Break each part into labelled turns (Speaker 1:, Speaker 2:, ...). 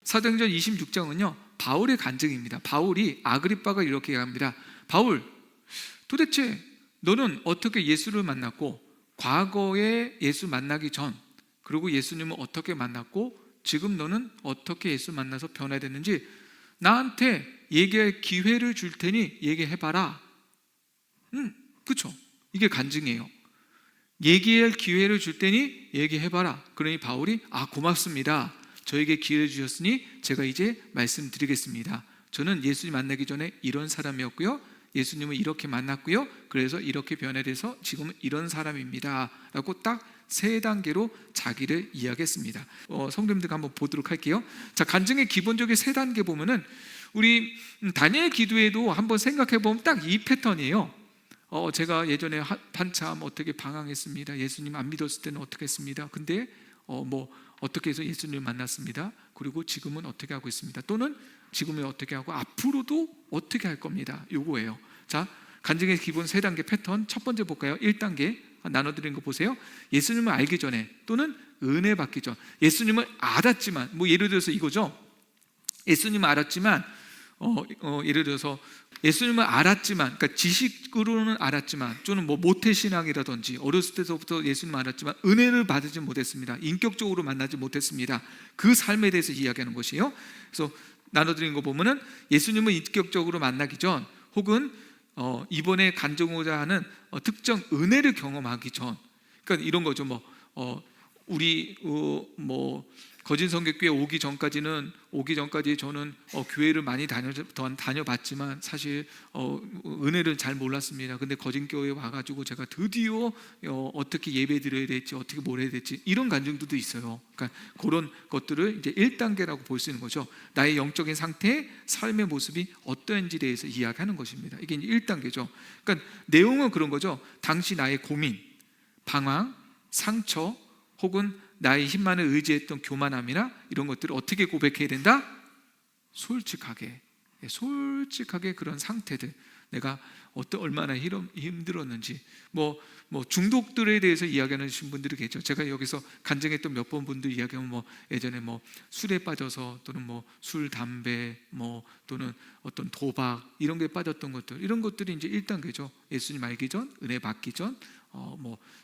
Speaker 1: 사도행전 26장은요 바울의 간증입니다. 바울이 아그리빠가 이렇게 합니다. 바울, 도대체 너는 어떻게 예수를 만났고, 과거에 예수 만나기 전, 그리고 예수님을 어떻게 만났고, 지금 너는 어떻게 예수 만나서 변화됐는지 나한테 얘기할 기회를 줄 테니 얘기해봐라. 그쵸? 이게 간증이에요. 얘기할 기회를 줄 테니 얘기해봐라. 그러니 바울이 고맙습니다. 저에게 기회를 주셨으니 제가 이제 말씀드리겠습니다. 저는 예수님 만나기 전에 이런 사람이었고요, 예수님을 이렇게 만났고요, 그래서 이렇게 변화돼서 지금은 이런 사람입니다 라고 딱 3단계로 자기를 이야기했습니다. 성도님들 한번 보도록 할게요. 자, 간증의 기본적인 3단계 보면은 우리 다니엘 기도에도 한번 생각해 보면 딱 이 패턴이에요. 제가 예전에 한참 어떻게 방황했습니다. 예수님 안 믿었을 때는 어떻게 했습니다. 근데 어떻게 해서 예수님을 만났습니다. 그리고 지금은 어떻게 하고 있습니다. 또는 지금은 어떻게 하고 앞으로도 어떻게 할 겁니다. 요거예요. 자, 간증의 기본 3단계 패턴 첫 번째 볼까요? 1단계 나눠드린 거 보세요. 예수님을 알기 전에 또는 은혜 받기 전, 예수님을 알았지만, 예를 들어서 이거죠. 예수님을 알았지만 예를 들어서 예수님을 알았지만, 그러니까 지식으로는 알았지만, 또는 모태신앙이라든지 어렸을 때부터 예수님을 알았지만 은혜를 받지 못했습니다. 인격적으로 만나지 못했습니다. 그 삶에 대해서 이야기하는 것이에요. 그래서 나눠드린 거 보면은 예수님을 인격적으로 만나기 전, 혹은 이번에 간증하고자 하는 특정 은혜를 경험하기 전, 그러니까 이런 거죠. 우리 거진성결교회 오기 전까지 저는 교회를 많이 다녀봤지만 사실 은혜를 잘 몰랐습니다. 근데 거진교회에 와가지고 제가 드디어 어떻게 예배 드려야 될지, 어떻게 뭘 해야 될지, 이런 간증들도 있어요. 그러니까 그런 것들을 이제 1단계라고 볼 수 있는 거죠. 나의 영적인 상태, 삶의 모습이 어떠한지에 대해서 이야기하는 것입니다. 이게 이제 1단계죠. 그러니까 내용은 그런 거죠. 당시 나의 고민, 방황, 상처, 혹은 나의 힘만을 의지했던 교만함이나 이런 것들을 어떻게 고백해야 된다? 솔직하게 그런 상태들, 내가 얼마나 힘들었는지, 중독들에 대해서 이야기하는 분들이 계죠. 제가 여기서 간증했던 몇 번 분들 이야기하면 예전에 술에 빠져서, 또는 술, 담배, 또는 어떤 도박, 이런 게 빠졌던 것들, 이런 것들이 이제 1단계죠. 예수님 알기 전, 은혜 받기 전,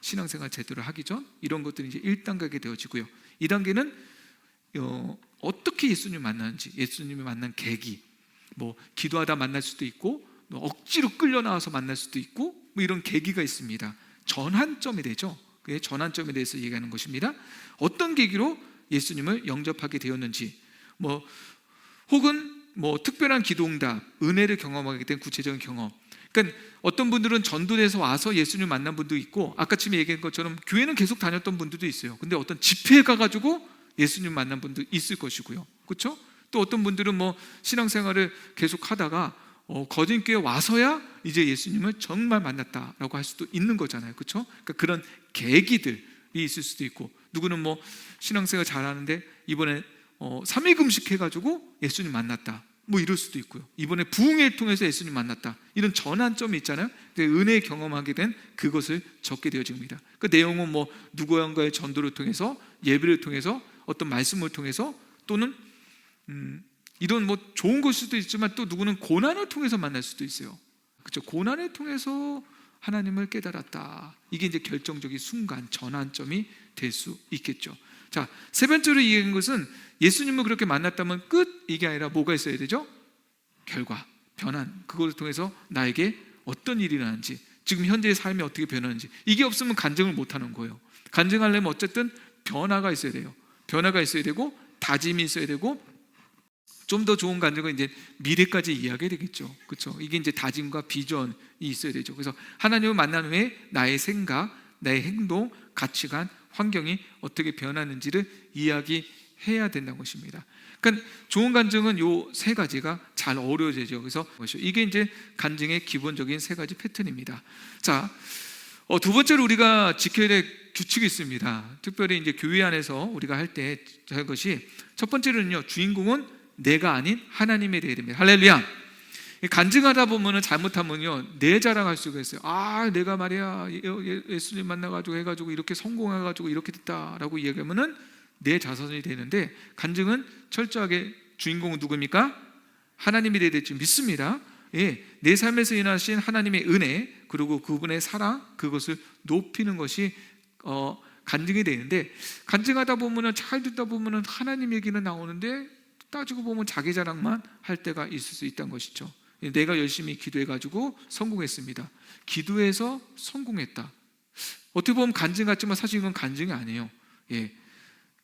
Speaker 1: 신앙생활 제대로 하기 전, 이런 것들이 이제 1단계가 되어지고요. 2단계는 어떻게 예수님을 만나는지, 예수님을 만난 계기, 기도하다 만날 수도 있고, 억지로 끌려 나와서 만날 수도 있고, 이런 계기가 있습니다. 전환점이 되죠. 그게 전환점에 대해서 얘기하는 것입니다. 어떤 계기로 예수님을 영접하게 되었는지, 혹은 특별한 기도응답, 은혜를 경험하게 된 구체적인 경험. 그러니까 어떤 분들은 전도돼서 와서 예수님을 만난 분도 있고, 아까 처음에 얘기한 것처럼 교회는 계속 다녔던 분들도 있어요. 근데 어떤 집회에 가가지고 예수님 만난 분도 있을 것이고요. 그렇죠? 또 어떤 분들은 신앙생활을 계속 하다가 거진교회 와서야 이제 예수님을 정말 만났다라고 할 수도 있는 거잖아요. 그렇죠? 그러니까 그런 계기들이 있을 수도 있고, 누구는 신앙생활 잘하는데 이번에 3일 금식 해가지고 예수님 만났다, 이럴 수도 있고요. 이번에 부흥회를 통해서 예수님 만났다, 이런 전환점이 있잖아요. 은혜 경험하게 된 그것을 적게 되어집니다. 그 내용은 누구인가의 전도를 통해서, 예배를 통해서, 어떤 말씀을 통해서, 또는 이런 좋은 걸 수도 있지만, 또 누구는 고난을 통해서 만날 수도 있어요. 그렇죠? 고난을 통해서 하나님을 깨달았다. 이게 이제 결정적인 순간, 전환점이 될 수 있겠죠. 자, 3번째로 이해한 것은 예수님을 그렇게 만났다면 끝, 이게 아니라 뭐가 있어야 되죠? 결과, 변환. 그걸 통해서 나에게 어떤 일이 일어나는지, 지금 현재의 삶이 어떻게 변하는지. 이게 없으면 간증을 못하는 거예요. 간증하려면 어쨌든 변화가 있어야 돼요. 변화가 있어야 되고, 다짐이 있어야 되고, 좀 더 좋은 간증은 이제 미래까지 이야기해야 되겠죠. 그렇죠? 이게 이제 다짐과 비전이 있어야 되죠. 그래서 하나님을 만난 후에 나의 생각, 나의 행동, 가치관, 환경이 어떻게 변하는지를 이야기해야 된다는 것입니다. 그러니까 좋은 간증은 요 3가지가 잘 어우러져죠. 그래서 이게 이제 간증의 기본적인 3가지 패턴입니다. 자, 2번째로 우리가 지켜야 될 규칙이 있습니다. 특별히 이제 교회 안에서 우리가 할 때 할 것이, 첫 번째로는요, 주인공은 내가 아닌 하나님에 대해야 됩니다. 할렐루야. 간증하다 보면은 잘못하면요, 내 자랑할 수가 있어요. 내가 말이야 예수님 만나가지고 해가지고 이렇게 성공해가지고 이렇게 됐다라고 이야기하면은 내 자손이 되는데, 간증은 철저하게 주인공은 누굽니까? 하나님이 되야 될지 믿습니다. 예, 내 삶에서 일하신 하나님의 은혜, 그리고 그분의 사랑, 그것을 높이는 것이 간증이 되는데, 간증하다 보면은, 잘 듣다 보면은 하나님 얘기는 나오는데 따지고 보면 자기 자랑만 할 때가 있을 수 있다는 것이죠. 내가 열심히 기도해가지고 성공했습니다. 기도해서 성공했다. 어떻게 보면 간증 같지만 사실 이건 간증이 아니에요. 예,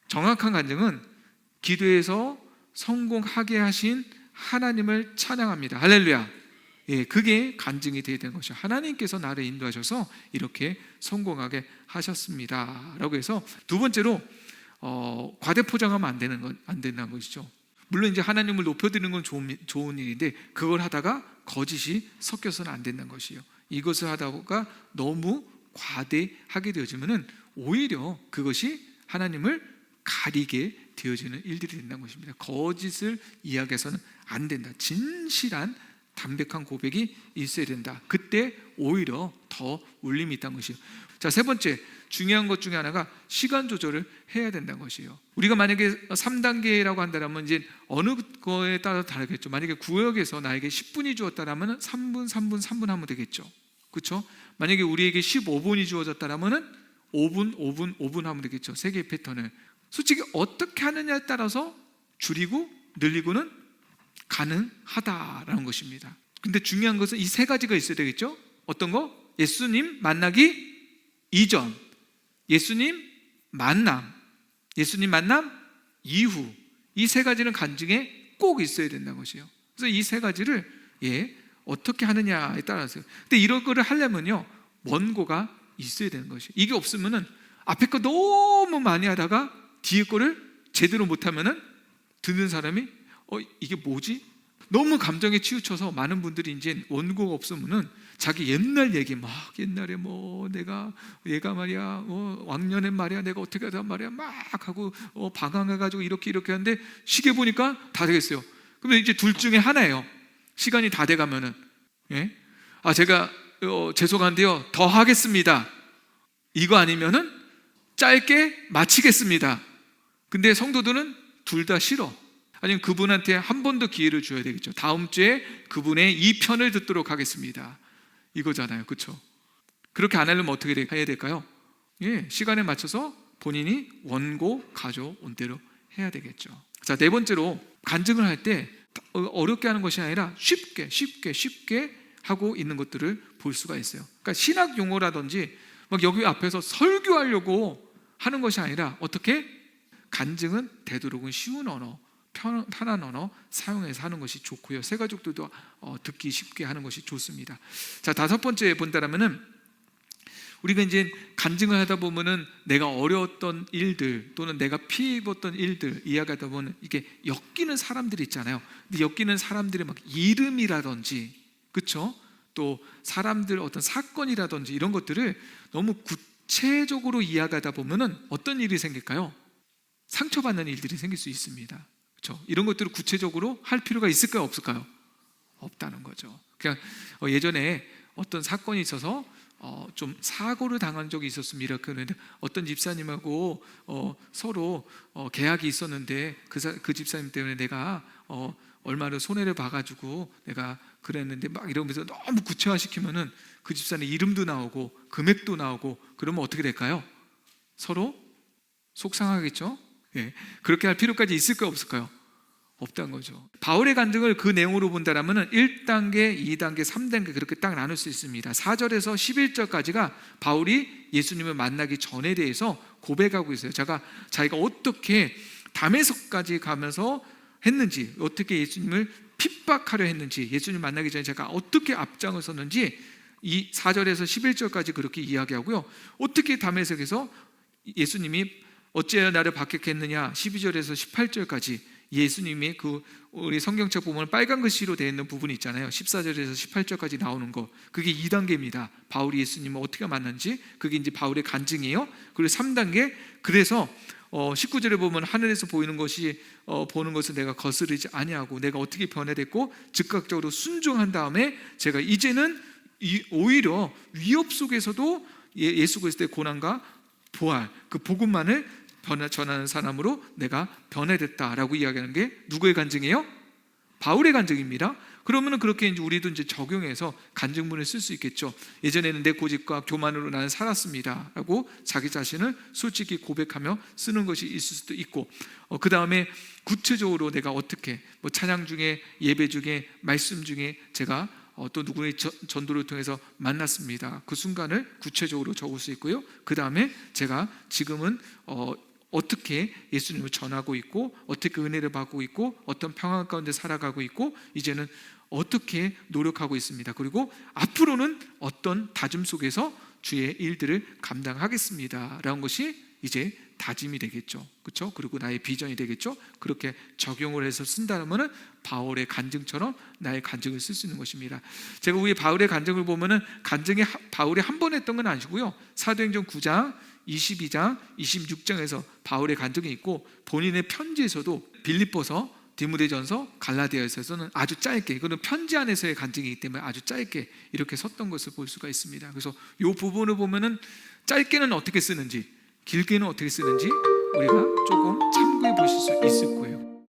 Speaker 1: 정확한 간증은 기도해서 성공하게 하신 하나님을 찬양합니다. 할렐루야. 예, 그게 간증이 되어야 되는 것이죠. 하나님께서 나를 인도하셔서 이렇게 성공하게 하셨습니다 라고 해서, 두 번째로 과대포장하면 안 된다는 것이죠. 물론 이제 하나님을 높여드리는 건 좋은 일인데, 그걸 하다가 거짓이 섞여서는 안 된다는 것이에요. 이것을 하다가 너무 과대하게 되어지면은 오히려 그것이 하나님을 가리게 되어지는 일들이 된다는 것입니다. 거짓을 이야기해서는 안 된다. 진실한 담백한 고백이 있어야 된다. 그때 오히려 더 울림이 있다는 것이에요. 자, 세 번째 중요한 것 중에 하나가 시간 조절을 해야 된다는 것이에요. 우리가 만약에 3단계라고 한다면 이제 어느 거에 따라 다르겠죠. 만약에 구역에서 나에게 10분이 주었다면 3분, 3분, 3분 하면 되겠죠. 그렇죠? 만약에 우리에게 15분이 주어졌다면 5분, 5분, 5분 하면 되겠죠. 세 개의 패턴을 솔직히 어떻게 하느냐에 따라서 줄이고 늘리고는 가능하다라는 것입니다. 근데 중요한 것은 이 세 가지가 있어야 되겠죠. 어떤 거? 예수님 만나기 이전, 예수님 만남, 예수님 만남 이후, 이 세 가지는 간증에 꼭 있어야 된다는 것이에요. 그래서 이 세 가지를 어떻게 하느냐에 따라서요. 근데 이런 거를 하려면요, 원고가 있어야 되는 것이에요. 이게 없으면은 앞에 거 너무 많이 하다가 뒤에 거를 제대로 못하면은 듣는 사람이 이게 뭐지? 너무 감정에 치우쳐서 많은 분들이 이제 원고가 없으면은 자기 옛날 얘기 막, 옛날에 뭐 얘가 말이야 왕년엔 말이야 내가 어떻게 하다 말이야 막 하고 방황해가지고 이렇게 하는데 시계 보니까 다 되겠어요. 그러면 이제 둘 중에 하나예요. 시간이 다 돼가면은 제가 죄송한데요 더 하겠습니다, 이거 아니면은 짧게 마치겠습니다. 근데 성도들은 둘 다 싫어. 아니면 그분한테 한 번 더 기회를 줘야 되겠죠. 다음 주에 그분의 2편을 듣도록 하겠습니다, 이거잖아요. 그렇죠? 그렇게 안 하려면 어떻게 해야 될까요? 시간에 맞춰서 본인이 원고 가져온 대로 해야 되겠죠. 자, 네 번째로 간증을 할 때 어렵게 하는 것이 아니라 쉽게 하고 있는 것들을 볼 수가 있어요. 그러니까 신학 용어라든지 막 여기 앞에서 설교하려고 하는 것이 아니라, 어떻게? 간증은 되도록은 쉬운 언어, 편한 언어 사용해서 하는 것이 좋고요. 새 가족들도 듣기 쉽게 하는 것이 좋습니다. 자, 다섯 번째 본다라면은, 우리가 이제 간증을 하다 보면은 내가 어려웠던 일들 또는 내가 피해 입었던 일들 이야기하다 보면 이게 엮이는 사람들이 있잖아요. 근데 엮이는 사람들의 막 이름이라든지, 그렇죠? 또 사람들 어떤 사건이라든지 이런 것들을 너무 구체적으로 이야기하다 보면은 어떤 일이 생길까요? 상처받는 일들이 생길 수 있습니다. 그렇죠? 이런 것들을 구체적으로 할 필요가 있을까요, 없을까요? 없다는 거죠. 그냥 예전에 어떤 사건이 있어서 좀 사고를 당한 적이 있었습니다. 그런데 어떤 집사님하고 서로 계약이 있었는데 그 집사님 때문에 내가 얼마나 손해를 봐가지고 내가 그랬는데 막 이러면서 너무 구체화시키면은 그 집사님 이름도 나오고 금액도 나오고, 그러면 어떻게 될까요? 서로 속상하겠죠? 그렇게 할 필요까지 있을까요, 없을까요? 없다는 거죠. 바울의 간증을 그 내용으로 본다라면 1단계, 2단계, 3단계 그렇게 딱 나눌 수 있습니다. 4절에서 11절까지가 바울이 예수님을 만나기 전에 대해서 고백하고 있어요. 자기가 어떻게 담에서까지 가면서 했는지, 어떻게 예수님을 핍박하려 했는지, 예수님 만나기 전에 제가 어떻게 앞장을 섰는지 이 4절에서 11절까지 그렇게 이야기하고요. 어떻게 담에색에서 예수님이 어찌하여 나를 박해했느냐 12절에서 18절까지 예수님이 우리 성경책 보면 빨간 글씨로 되어 있는 부분이 있잖아요. 14절에서 18절까지 나오는 거, 그게 2단계입니다. 바울이 예수님을 어떻게 만났는지, 그게 이제 바울의 간증이에요. 그리고 3단계, 그래서 19절에 보면 하늘에서 보이는 것이 보는 것을 내가 거스르지 아니하고 내가 어떻게 변화됐고 즉각적으로 순종한 다음에 제가 이제는 오히려 위협 속에서도 예수 그리스도의 고난과 부활, 그 복음만을 전하는 사람으로 내가 변화됐다라고 이야기하는 게 누구의 간증이에요? 바울의 간증입니다. 그러면은 그렇게 이제 우리도 이제 적용해서 간증문을 쓸 수 있겠죠. 예전에는 내 고집과 교만으로 나는 살았습니다라고 자기 자신을 솔직히 고백하며 쓰는 것이 있을 수도 있고, 그 다음에 구체적으로 내가 어떻게 뭐 찬양 중에, 예배 중에, 말씀 중에 제가 또 누구의 전도를 통해서 만났습니다. 그 순간을 구체적으로 적을 수 있고요. 그 다음에 제가 지금은 어떻게 예수님을 전하고 있고, 어떻게 은혜를 받고 있고, 어떤 평화 가운데 살아가고 있고, 이제는 어떻게 노력하고 있습니다. 그리고 앞으로는 어떤 다짐 속에서 주의 일들을 감당하겠습니다 라는 것이 이제 다짐이 되겠죠. 그렇죠? 그리고 나의 비전이 되겠죠. 그렇게 적용을 해서 쓴다면 바울의 간증처럼 나의 간증을 쓸 수 있는 것입니다. 제가 위에 바울의 간증을 보면은 간증이 바울이 한 번 했던 건 아니고요. 사도행전 9장 22장 26장에서 바울의 간증이 있고, 본인의 편지에서도 빌립보서, 디모데전서, 갈라디아서는 아주 짧게, 이거는 편지 안에서의 간증이기 때문에 아주 짧게 이렇게 썼던 것을 볼 수가 있습니다. 그래서 이 부분을 보면은 짧게는 어떻게 쓰는지, 길게는 어떻게 쓰는지 우리가 조금 참고해 보실 수 있을 거예요.